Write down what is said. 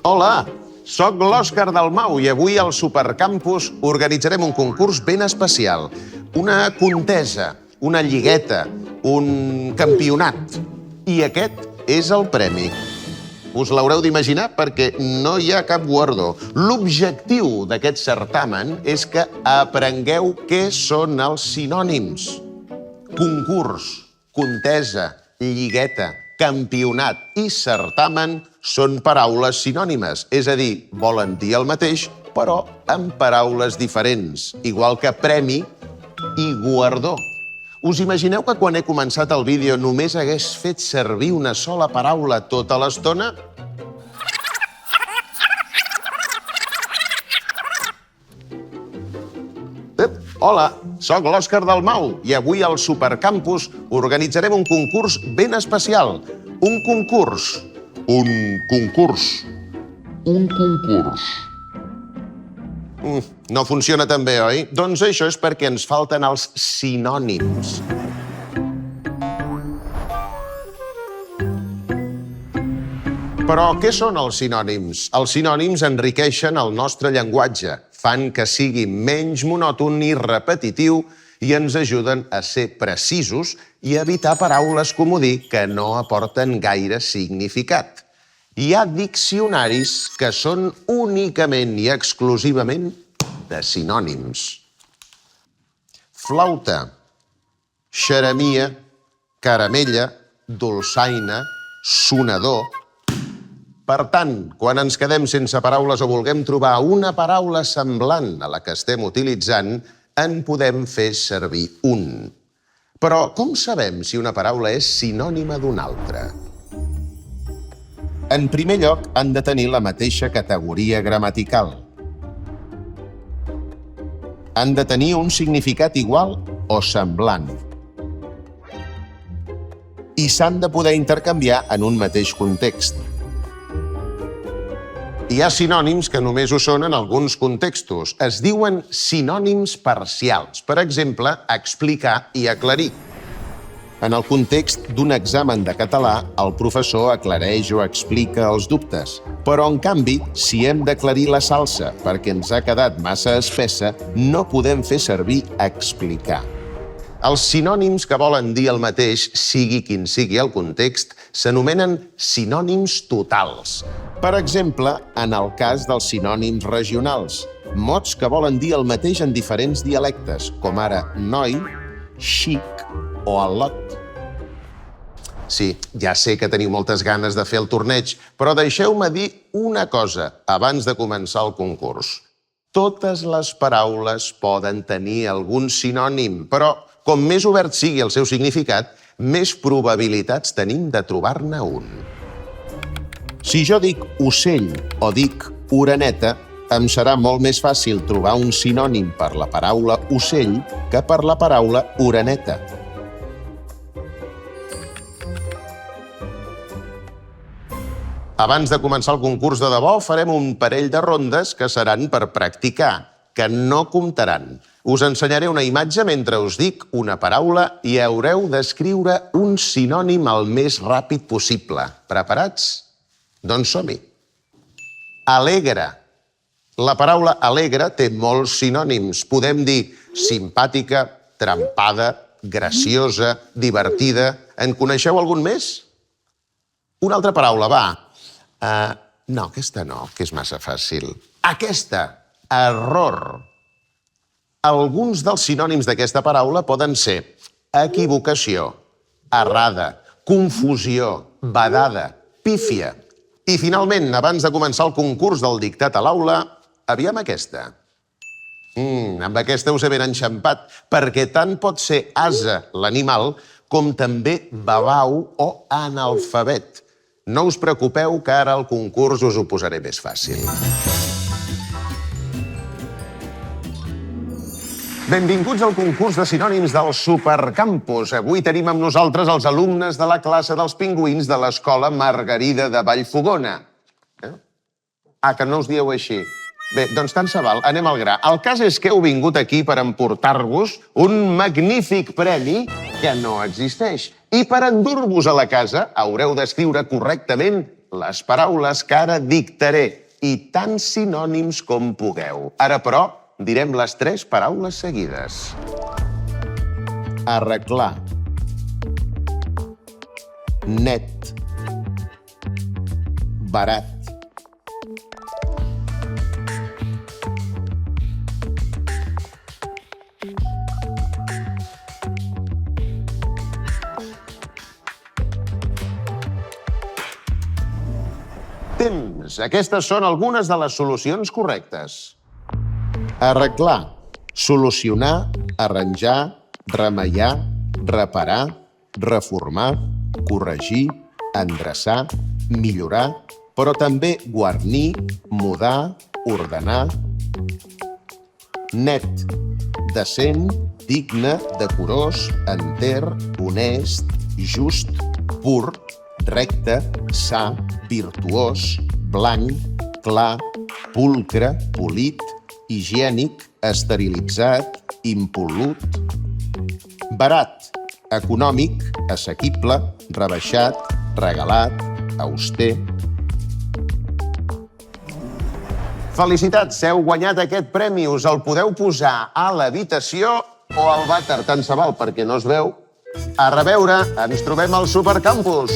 Hola, soc l'Òscar Dalmau i avui al Supercampus organitzarem un concurs ben especial. Una contesa, una lligueta, un campionat. I aquest és el premi. Us l'haureu d'imaginar perquè no hi ha cap guardó. L'objectiu d'aquest certamen és que aprengueu què són els sinònims. Concurs, contesa, lligueta, campionat i certamen són paraules sinònimes, és a dir, volen dir el mateix, però amb paraules diferents, igual que premi i guardó. Us imagineu que quan he començat el vídeo només hagués fet servir una sola paraula tota l'estona? Hola, soc l'Òscar Dalmau i avui al Supercampus organitzarem un concurs ben especial. Un concurs. No funciona tan bé, oi? Doncs això és perquè ens falten els sinònims. Però què són els sinònims? Els sinònims enriqueixen el nostre llenguatge, fan que sigui menys monòton i repetitiu i ens ajuden a ser precisos i a evitar paraules comodí que no aporten gaire significat. Hi ha diccionaris que són únicament i exclusivament de sinònims. Flauta, xeremia, caramella, dolçaina, sonador. Per tant, quan ens quedem sense paraules o vulguem trobar una paraula semblant a la que estem utilitzant, en podem fer servir un. Però com sabem si una paraula és sinònima d'una altra? En primer lloc, han de tenir la mateixa categoria gramatical. Han de tenir un significat igual o semblant. I s'han de poder intercanviar en un mateix context. Hi ha sinònims que només ho són en alguns contextos. Es diuen sinònims parcials. Per exemple, explicar i aclarir. En el context d'un examen de català, el professor aclareix o explica els dubtes. Però, en canvi, si hem d'aclarir la salsa perquè ens ha quedat massa espessa, no podem fer servir explicar. Els sinònims que volen dir el mateix, sigui quin sigui el context, s'anomenen sinònims totals. Per exemple, en el cas dels sinònims regionals, mots que volen dir el mateix en diferents dialectes, com ara noi, xic o al·lot. Sí, ja sé que teniu moltes ganes de fer el torneig, però deixeu-me dir una cosa abans de començar el concurs. Totes les paraules poden tenir algun sinònim, però com més obert sigui el seu significat, més probabilitats tenim de trobar-ne un. Si jo dic ocell o dic oreneta, em serà molt més fàcil trobar un sinònim per la paraula ocell que per la paraula oreneta. Abans de començar el concurs de debò, farem un parell de rondes que seran per practicar, que no comptaran. Us ensenyaré una imatge mentre us dic una paraula i haureu d'escriure un sinònim el més ràpid possible. Preparats? Doncs som-hi. Alegre. La paraula alegre té molts sinònims. Podem dir simpàtica, trempada, graciosa, divertida. En coneixeu algun més? Una altra paraula, va. No, aquesta no, que és massa fàcil. Aquesta, error. Alguns dels sinònims d'aquesta paraula poden ser equivocació, errada, confusió, badada, pífia. I finalment, abans de començar el concurs del dictat a l'aula, aviam aquesta. Amb aquesta us he ben enxampat, perquè tant pot ser ase, l'animal, com també babau o analfabet. No us preocupeu que ara al concurs us ho posaré més fàcil. Benvinguts al concurs de sinònims del Supercampus. Avui tenim amb nosaltres els alumnes de la classe dels pingüins de l'Escola Margarida de Vallfogona. Que no us dieu així. Bé, doncs tant se val, anem al gra. El cas és que heu vingut aquí per emportar-vos un magnífic premi que no existeix. I per endur-vos a la casa haureu d'escriure correctament les paraules que ara dictaré i tants sinònims com pugueu. Ara, però, direm les 3 paraules seguides. Arreglar. Net. Barat. Temps. Aquestes són algunes de les solucions correctes. Arreglar. Solucionar, arranjar, remeiar, reparar, reformar, corregir, endreçar, millorar, però també guarnir, mudar, ordenar. Net. Decent, digne, decorós, enter, honest, just, pur, recte, sa, virtuós, blanc, clar, pulcre, polit, higiènic, esterilitzat, impol·lut. Barat. Econòmic, assequible, rebaixat, regalat, auster. Felicitats, heu guanyat aquest premi. Us el podeu posar a l'habitació o al vàter, tant se val perquè no es veu. A reveure, ens trobem al Supercampus.